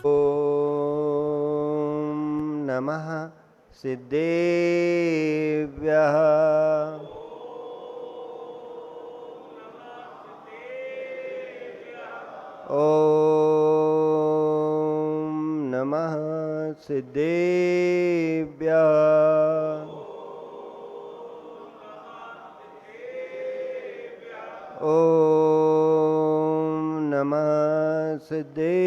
ॐ नमः सिद्धेभ्यः। ॐ नमः सिद्धेभ्यः। ॐ नमः सिद्धेभ्यः।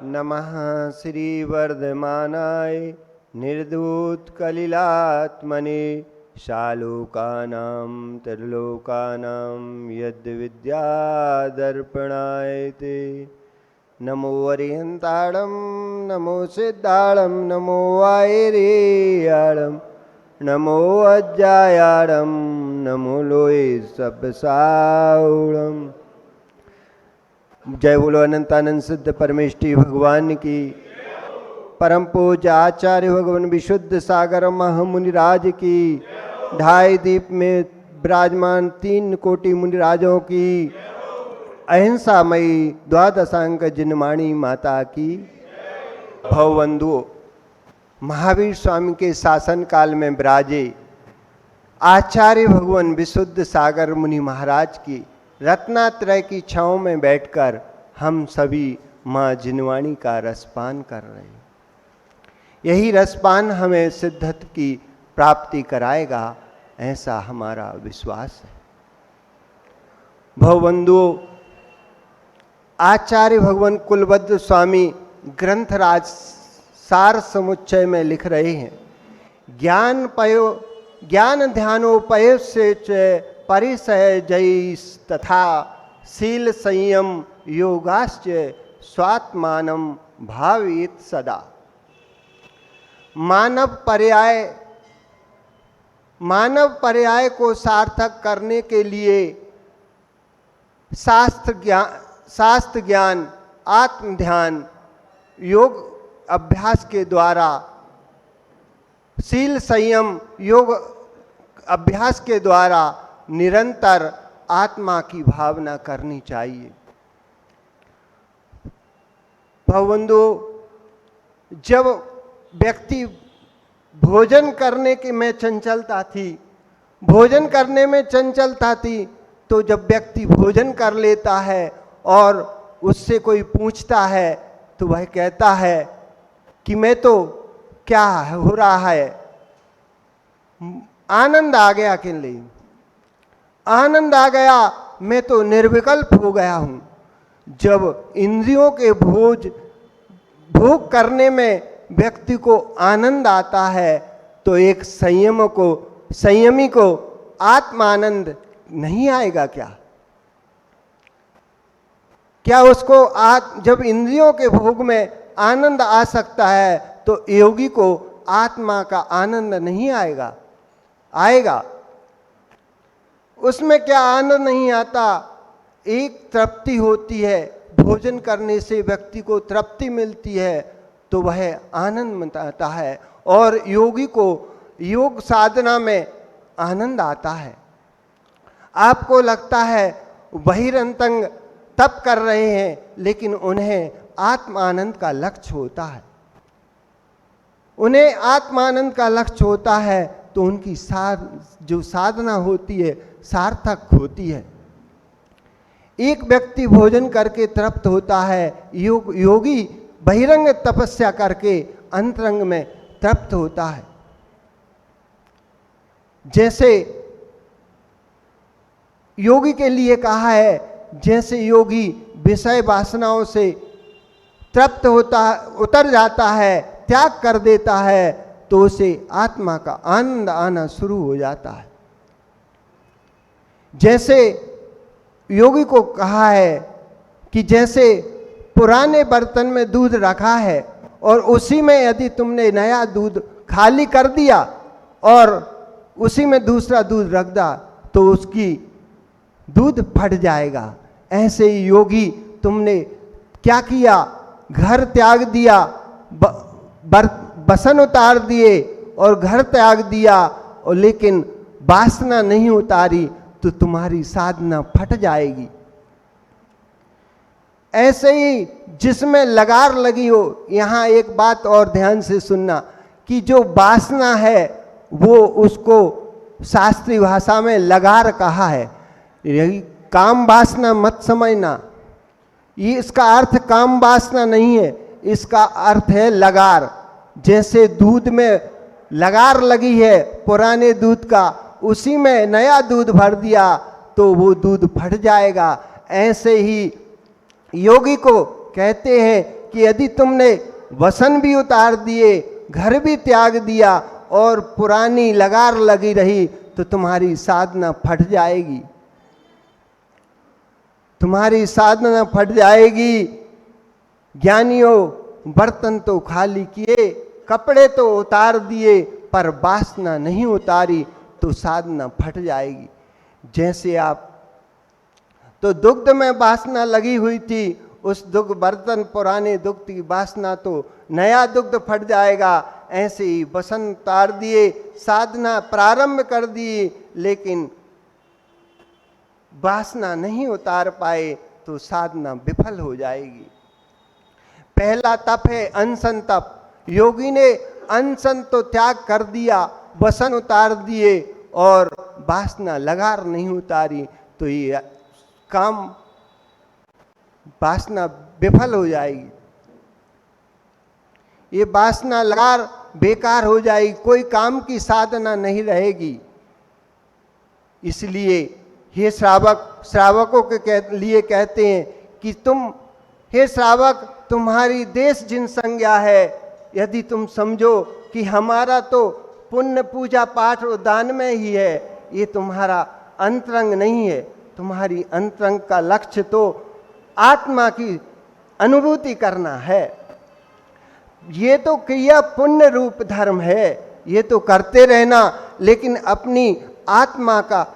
नमः श्री वर्धमानाय निर्धूतकलिलात्मने शालोकानां त्रिलोकानां यद्विद्यादर्पणाय ते। नमो अरिहंताणं नमो सिद्धाणं नमो वायरेयाणं नमो अज्जायाणं नमो लोये सबसाउणं। जय बोलो अनंतानंद सिद्ध परमेष्टि भगवान की। परम पूज्य आचार्य भगवान विशुद्ध सागर महामुनिराज की। ढाई दीप में विराजमान 3 कोटि मुनिराजों की। अहिंसामयी द्वादशांक जिनमाणी माता की। भवबंधुओं, महावीर स्वामी के शासन काल में विराजे आचार्य भगवान विशुद्ध सागर मुनि महाराज की रत्नात्रय की छांव में बैठकर हम सभी माँ जिनवाणी का रसपान कर रहे हैं। यही रसपान हमें सिद्धत्व की प्राप्ति कराएगा, ऐसा हमारा विश्वास है। भवबंधुओं, आचार्य भगवान कुलभद्र स्वामी ग्रंथराज सार समुच्चय में लिख रहे हैं, ज्ञान ध्यानोपय से परिसय जयी तथा शील संयम योगाश्च स्वात्मानम भावित सदा। मानव पर्याय को सार्थक करने के लिए शास्त्र ज्ञान आत्म ध्यान योग अभ्यास के द्वारा, शील संयम योग अभ्यास के द्वारा निरंतर आत्मा की भावना करनी चाहिए। भवबंधुओं, जब व्यक्ति भोजन करने के में चंचलता थी, तो जब व्यक्ति भोजन कर लेता है और उससे कोई पूछता है तो वह कहता है कि मैं तो क्या हो रहा है, आनंद आ गया कि नहीं, आनंद आ गया, मैं तो निर्विकल्प हो गया हूं। जब इंद्रियों के भोग करने में व्यक्ति को आनंद आता है तो एक संयमी को आत्मानंद नहीं आएगा क्या उसको जब इंद्रियों के भोग में आनंद आ सकता है तो योगी को आत्मा का आनंद नहीं आएगा। उसमें क्या आनंद नहीं आता, एक तृप्ति होती है, भोजन करने से व्यक्ति को तृप्ति मिलती है तो वह आनंद मिलता है और योगी को योग साधना में आनंद आता है। आपको लगता है बहिरंतंग तप कर रहे हैं, लेकिन उन्हें आत्मानंद का लक्ष्य होता है। उन्हें आत्मानंद का लक्ष्य होता है तो उनकी जो साधना होती है सार्थक होती है। एक व्यक्ति भोजन करके तृप्त होता है, योगी बहिरंग तपस्या करके अंतरंग में तृप्त होता है। जैसे योगी के लिए कहा है, जैसे योगी विषय वासनाओं से तृप्त उतर जाता है, त्याग कर देता है, तो उसे आत्मा का आनंद आना शुरू हो जाता है। जैसे योगी को कहा है कि जैसे पुराने बर्तन में दूध रखा है और उसी में यदि तुमने नया दूध खाली कर दिया और उसी में दूसरा दूध रख दा तो उसकी दूध फट जाएगा। ऐसे ही योगी तुमने क्या किया, घर त्याग दिया, बसन उतार दिए और घर त्याग दिया और लेकिन वासना नहीं उतारी तो तुम्हारी साधना फट जाएगी। ऐसे ही जिसमें लगार लगी हो, यहाँ एक बात और ध्यान से सुनना कि जो वासना है वो उसको शास्त्रीय भाषा में लगार कहा है। यही काम वासना मत समझना, ये इसका अर्थ काम वासना नहीं है, इसका अर्थ है लगार। जैसे दूध में लगार लगी है पुराने दूध का, उसी में नया दूध भर दिया तो वो दूध फट जाएगा। ऐसे ही योगी को कहते हैं कि यदि तुमने वसन भी उतार दिए, घर भी त्याग दिया और पुरानी लगार लगी रही तो तुम्हारी साधना फट जाएगी, तुम्हारी साधना फट जाएगी। ज्ञानियों बर्तन तो खाली किए, कपड़े तो उतार दिए, पर वासना नहीं उतारी तो साधना फट जाएगी। जैसे आप तो दुग्ध में वासना लगी हुई थी, उस दुग्ध बर्तन पुराने दुग्ध की वासना तो नया दुग्ध फट जाएगा। ऐसे ही वसन उतार दिए, साधना प्रारंभ कर दी, लेकिन वासना नहीं उतार पाए तो साधना विफल हो जाएगी। पहला तप है अनशन तप। योगी ने अनशन तो त्याग कर दिया, वसन उतार दिए और वासना लगार नहीं उतारी तो ये काम वासना विफल हो जाएगी, ये वासना लगार बेकार हो जाएगी, कोई काम की साधना नहीं रहेगी। इसलिए हे श्रावकों के लिए कहते हैं कि तुम, हे श्रावक, तुम्हारी देश जिन संज्ञा है, यदि तुम समझो कि हमारा तो पुण्य पूजा पाठ और दान में ही है, ये तुम्हारा अंतरंग नहीं है। तुम्हारी अंतरंग का लक्ष्य तो आत्मा की अनुभूति करना है। ये तो क्रिया पुण्य रूप धर्म है, ये तो करते रहना, लेकिन अपनी आत्मा का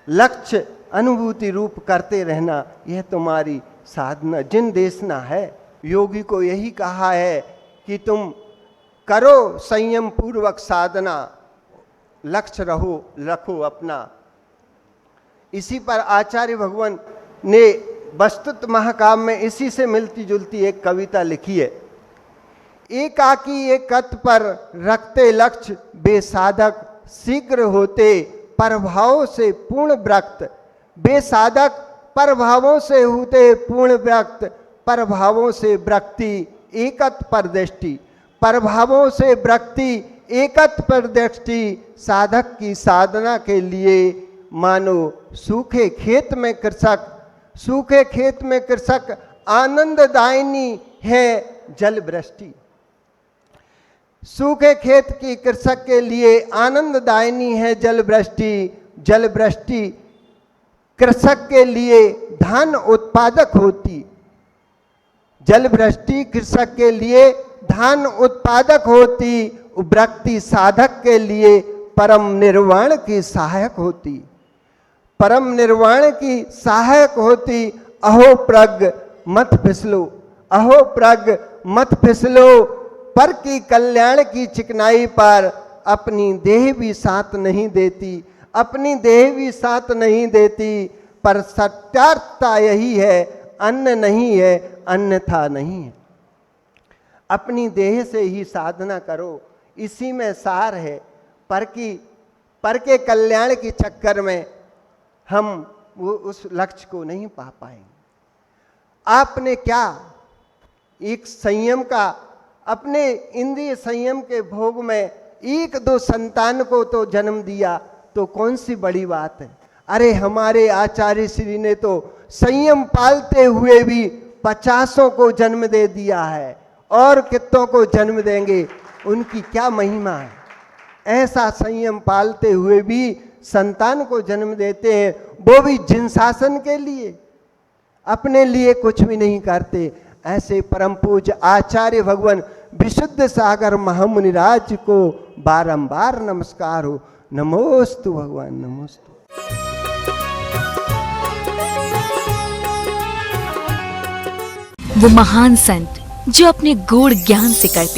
लक्ष्य अनुभूति रूप करते रहना, यह तुम्हारी साधना जिन देशना है। योगी को यही कहा है कि तुम करो संयम पूर्वक साधना, लक्ष्य रखो अपना। इसी पर आचार्य भगवान ने वस्तुत महाकाव्य में इसी से मिलती जुलती एक कविता लिखी है। एकाकी एकत पर रखते लक्ष्य बेसाधक, शीघ्र होते परभावों से पूर्ण व्रक्त। बेसाधक परभावों से होते पूर्ण व्रक्त, परभावों से वृत्ति एकत पर दृष्टि। परभावों से वृत्ति एकत पर दृष्टि, साधक की साधना के लिए मानो सूखे खेत में कृषक। सूखे खेत में कृषक आनंददायिनी है जल वृष्टि। सूखे खेत की कृषक के लिए आनंददायिनी है जल वृष्टि। जल वृष्टि कृषक के लिए धान उत्पादक होती। जल वृष्टि कृषक के लिए धान उत्पादक होती, वृत्ति साधक के लिए परम निर्वाण की सहायक होती। परम निर्वाण की सहायक होती। अहो प्रज्ञ मत फिसलो, अहो प्रज्ञ मत फिसलो, पर की कल्याण की चिकनाई पर अपनी देह भी साथ नहीं देती। अपनी देह भी साथ नहीं देती, पर सत्यार्थता यही है, अन्न नहीं है अन्यथा नहीं है। अपनी देह से ही साधना करो, इसी में सार है। पर के कल्याण के चक्कर में हम वो उस लक्ष्य को नहीं पा पाएंगे। आपने क्या एक संयम का, अपने इंद्रिय संयम के भोग में एक दो संतान को तो जन्म दिया, तो कौन सी बड़ी बात है। अरे हमारे आचार्य श्री ने तो संयम पालते हुए भी 50 को जन्म दे दिया है, और कितनों को जन्म देंगे, उनकी क्या महिमा है। ऐसा संयम पालते हुए भी संतान को जन्म देते हैं, वो भी जिन शासन के लिए, अपने लिए कुछ भी नहीं करते। ऐसे परम पूज्य आचार्य भगवान विशुद्ध सागर महामुनिराज को बारंबार नमस्कार हो। नमोस्तु भगवान, नमोस्तु। वो महान संत जो अपने गूढ़ ज्ञान से करते